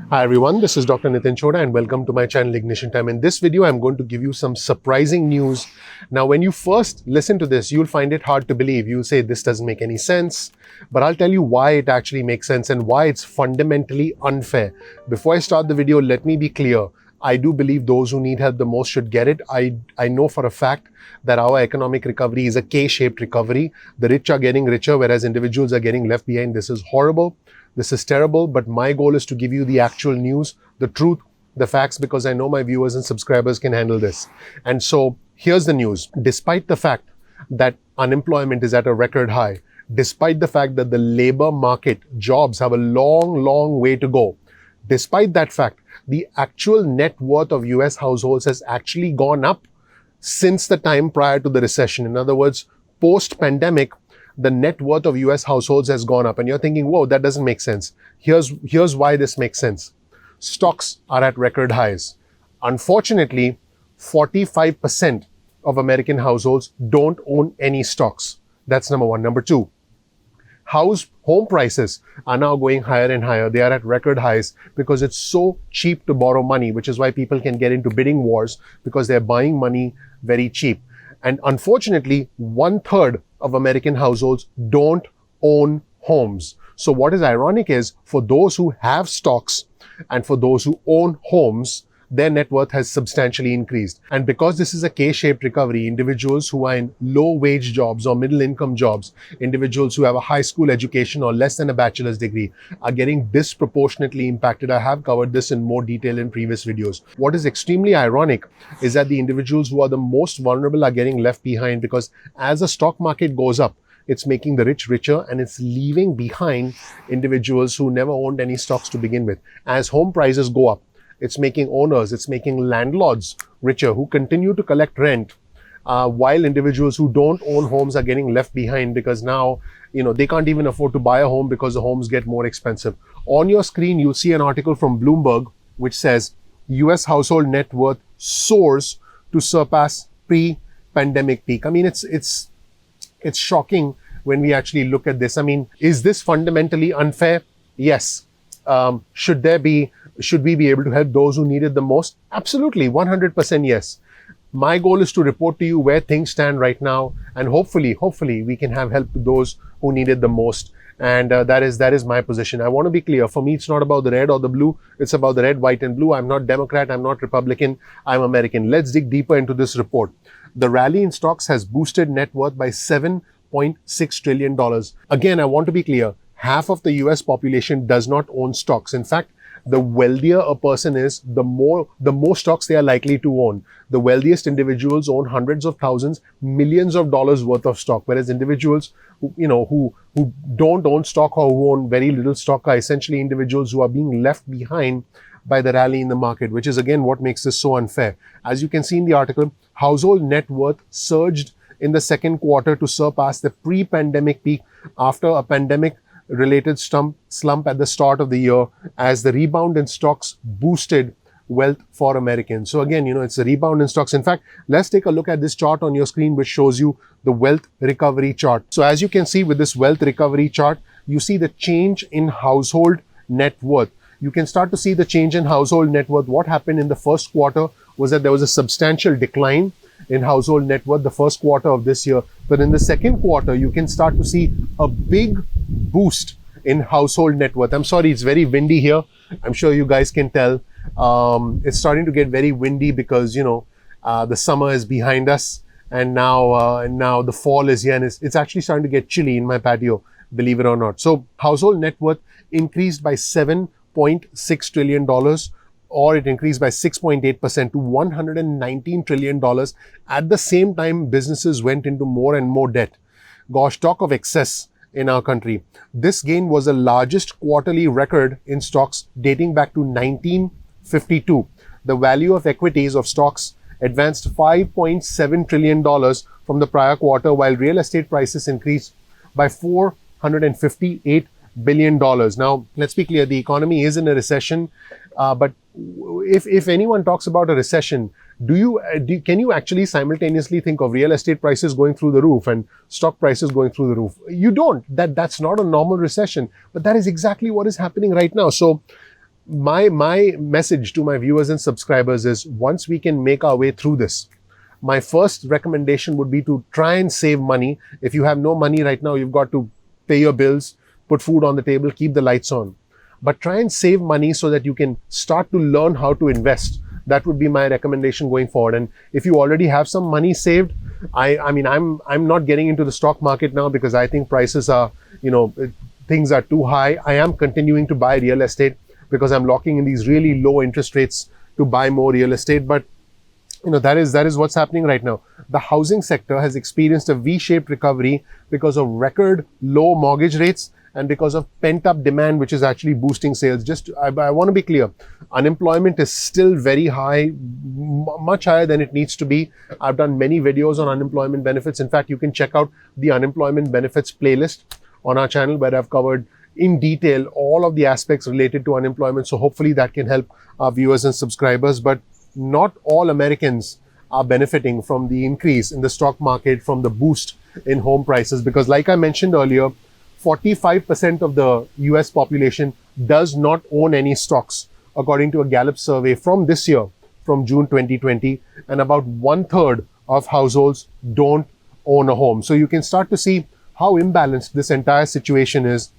Hi everyone, this is Dr. Nitin Chhoda and welcome to my channel Ignition Time. In this video, I'm going to give you some surprising news. Now, when you first listen to this, you'll find it hard to believe. You'll say this doesn't make any sense, but I'll tell you why it actually makes sense and why it's fundamentally unfair. Before I start the video, let me be clear. I do believe those who need help the most should get it. I know for a fact that our economic recovery is a K-shaped recovery. The rich are getting richer, whereas individuals are getting left behind. This is horrible. This is terrible, but my goal is to give you the actual news, the truth, the facts, because I know my viewers and subscribers can handle this. And so here's the news. Despite the fact that unemployment is at a record high, despite the fact that the labor market jobs have a long way to go, despite that fact, the actual net worth of US households has actually gone up since the time prior to the recession. In other words, post-pandemic, the net worth of US households has gone up. And you're thinking, whoa, that doesn't make sense. Here's why this makes sense. Stocks are at record highs. Unfortunately, 45% of American households don't own any stocks. That's number one. Number two, home prices are now going higher and higher. They are at record highs because it's so cheap to borrow money, which is why people can get into bidding wars because they're buying money very cheap. And unfortunately, 1/3 of American households don't own homes. So what is ironic is for those who have stocks and for those who own homes, their net worth has substantially increased. And because this is a K-shaped recovery, individuals who are in low-wage jobs or middle-income jobs, individuals who have a high school education or less than a bachelor's degree are getting disproportionately impacted. I have covered this in more detail in previous videos. What is extremely ironic is that the individuals who are the most vulnerable are getting left behind because as the stock market goes up, it's making the rich richer and it's leaving behind individuals who never owned any stocks to begin with. As home prices go up, it's making owners, it's making landlords richer who continue to collect rent, while individuals who don't own homes are getting left behind because now, they can't even afford to buy a home because the homes get more expensive. On your screen, you'll see an article from Bloomberg, which says US household net worth soars to surpass pre-pandemic peak. I mean, it's shocking when we actually look at this. I mean, is this fundamentally unfair? Yes. Should we be able to help those who need it the most? Absolutely, 100% yes. My goal is to report to you where things stand right now, and hopefully we can have help to those who need it the most. And that is my position. I want to be clear. For me, it's not about the red or the blue. It's about the red, white, and blue. I'm not Democrat. I'm not Republican. I'm American. Let's dig deeper into this report. The rally in stocks has boosted net worth by $7.6 trillion. Again, I want to be clear. Half of the US population does not own stocks. In fact, the wealthier a person is, the more stocks they are likely to own. The wealthiest individuals own hundreds of thousands, millions of dollars worth of stock, whereas individuals who don't own stock or who own very little stock are essentially individuals who are being left behind by the rally in the market, which is again what makes this so unfair. As you can see in the article, household net worth surged in the second quarter to surpass the pre-pandemic peak after a pandemic-related slump at the start of the year as the rebound in stocks boosted wealth for Americans. So again, it's a rebound in stocks. In fact, let's take a look at this chart on your screen, which shows you the wealth recovery chart. So as you can see with this wealth recovery chart, you see the change in household net worth. You can start to see the change in household net worth. What happened in the first quarter was that there was a substantial decline in household net worth the first quarter of this year. But in the second quarter, you can start to see a big boost in household net worth. I'm sorry, it's very windy here. I'm sure you guys can tell. It's starting to get very windy because, the summer is behind us and now the fall is here and it's actually starting to get chilly in my patio, believe it or not. So household net worth increased by $7.6 trillion, or it increased by 6.8% to $119 trillion. At the same time, businesses went into more and more debt. Gosh, talk of excess in our country. This gain was the largest quarterly record in stocks dating back to 1952. The value of equities of stocks advanced $5.7 trillion from the prior quarter, while real estate prices increased by $458 billion. Now, let's be clear, the economy is in a recession, but if anyone talks about a recession, can you actually simultaneously think of real estate prices going through the roof and stock prices going through the roof? You don't. That's not a normal recession, but that is exactly what is happening right now. So my message to my viewers and subscribers is, once we can make our way through this, my first recommendation would be to try and save money. If you have no money right now, you've got to pay your bills, put food on the table, keep the lights on. But try and save money so that you can start to learn how to invest. That would be my recommendation going forward. And if you already have some money saved, I mean, I'm not getting into the stock market now because I think prices are, things are too high. I am continuing to buy real estate because I'm locking in these really low interest rates to buy more real estate. But that is what's happening right now. The housing sector has experienced a V-shaped recovery because of record low mortgage rates and because of pent-up demand, which is actually boosting sales. I want to be clear, unemployment is still very high, much higher than it needs to be. I've done many videos on unemployment benefits. In fact, you can check out the unemployment benefits playlist on our channel, where I've covered in detail all of the aspects related to unemployment. So hopefully that can help our viewers and subscribers. But not all Americans are benefiting from the increase in the stock market, from the boost in home prices, because like I mentioned earlier, 45% of the US population does not own any stocks, according to a Gallup survey from this year, from June 2020, and about 1/3 of households don't own a home. So you can start to see how imbalanced this entire situation is.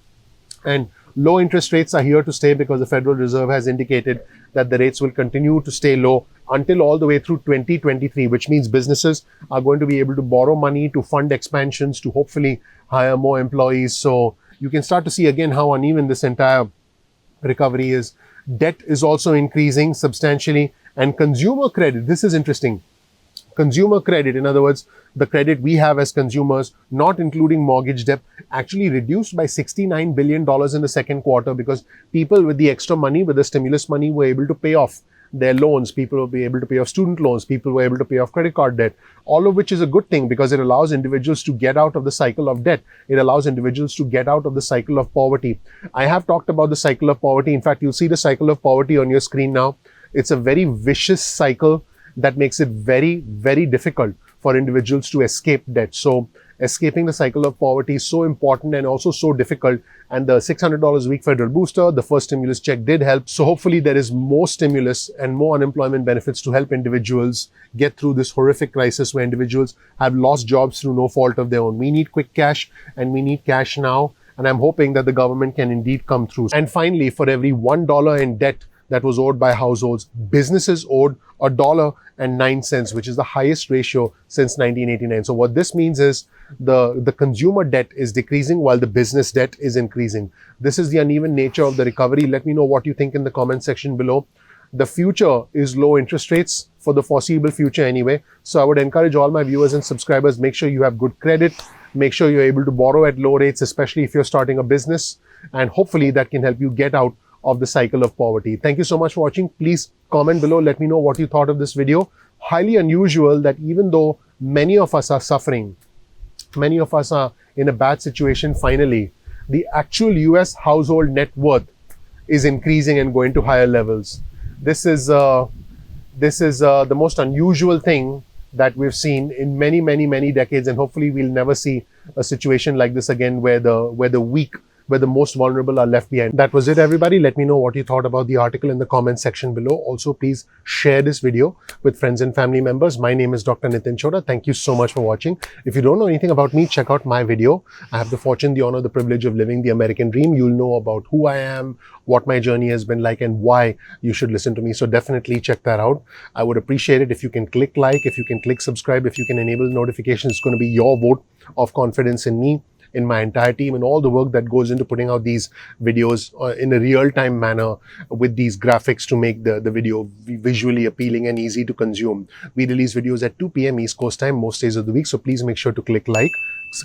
And low interest rates are here to stay because the Federal Reserve has indicated that the rates will continue to stay low until all the way through 2023, which means businesses are going to be able to borrow money to fund expansions, to hopefully hire more employees. So you can start to see again how uneven this entire recovery is. Debt is also increasing substantially, and consumer credit, this is interesting. Consumer credit, in other words, the credit we have as consumers, not including mortgage debt, actually reduced by $69 billion in the second quarter because people with the extra money, with the stimulus money, were able to pay off their loans. People will be able to pay off student loans. People were able to pay off credit card debt, all of which is a good thing because it allows individuals to get out of the cycle of debt. It allows individuals to get out of the cycle of poverty. I have talked about the cycle of poverty. In fact, you'll see the cycle of poverty on your screen now. It's a very vicious cycle that makes it very, very difficult for individuals to escape debt. So escaping the cycle of poverty is so important and also so difficult. And the $600 a week federal booster, the first stimulus check, did help. So hopefully there is more stimulus and more unemployment benefits to help individuals get through this horrific crisis where individuals have lost jobs through no fault of their own. We need quick cash, and we need cash now. And I'm hoping that the government can indeed come through. And finally, for every $1 in debt that was owed by households, businesses owed $1.09, which is the highest ratio since 1989. So what this means is the consumer debt is decreasing while the business debt is increasing. This is the uneven nature of the recovery. Let me know what you think in the comment section below. The future is low interest rates for the foreseeable future anyway. So I would encourage all my viewers and subscribers, make sure you have good credit. Make sure you're able to borrow at low rates, especially if you're starting a business. And hopefully that can help you get out of the cycle of poverty. Thank you so much for watching. Please comment below. Let me know what you thought of this video. Highly unusual that even though many of us are suffering, many of us are in a bad situation, finally, the actual US household net worth is increasing and going to higher levels. This is the most unusual thing that we've seen in many, many, many decades. And hopefully we'll never see a situation like this again where the weak, where the most vulnerable are left behind. That was it, everybody. Let me know what you thought about the article in the comment section below. Also, please share this video with friends and family members. My name is Dr. Nitin Chhoda. Thank you so much for watching. If you don't know anything about me, check out my video. I have the fortune, the honor, the privilege of living the American dream. You'll know about who I am, what my journey has been like, and why you should listen to me. So definitely check that out. I would appreciate it if you can click like, if you can click subscribe, if you can enable notifications. It's going to be your vote of confidence in me, in my entire team, and all the work that goes into putting out these videos in a real-time manner with these graphics to make the video visually appealing and easy to consume. We release videos at 2 p.m. East Coast time most days of the week, so please make sure to click like,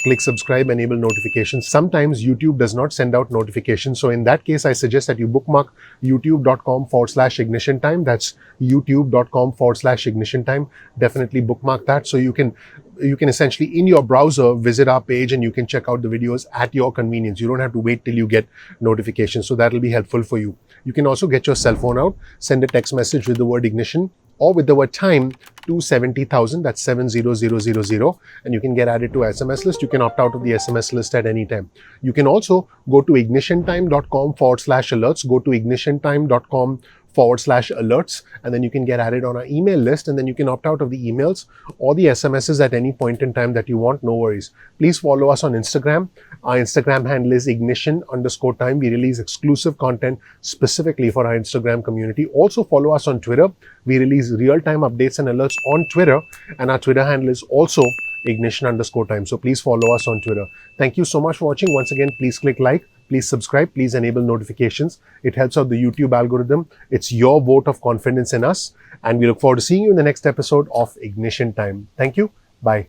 click subscribe, enable notifications. Sometimes YouTube does not send out notifications, so in that case I suggest that you bookmark youtube.com/ignition time. That's youtube.com/ignition time. Definitely bookmark that so you can essentially in your browser visit our page and you can check out the videos at your convenience. You don't have to wait till you get notifications, so that'll be helpful for you. You can also get your cell phone out, send a text message with the word ignition or with the word time to 70,000. That's 70000, and you can get added to SMS list. You can opt out of the SMS list at any time. You can also go to ignitiontime.com/alerts. Go to ignitiontime.com/alerts, and then you can get added on our email list, and then you can opt out of the emails or the SMSs at any point in time that you want. No worries. Please follow us on Instagram. Our Instagram handle is ignition_time. We release exclusive content specifically for our Instagram community. Also follow us on Twitter. We release real-time updates and alerts on Twitter, and our Twitter handle is also ignition_time. So please follow us on Twitter. Thank you so much for watching. Once again, please click like, please subscribe, please enable notifications. It helps out the YouTube algorithm. It's your vote of confidence in us, and we look forward to seeing you in the next episode of Ignition Time. Thank you. Bye.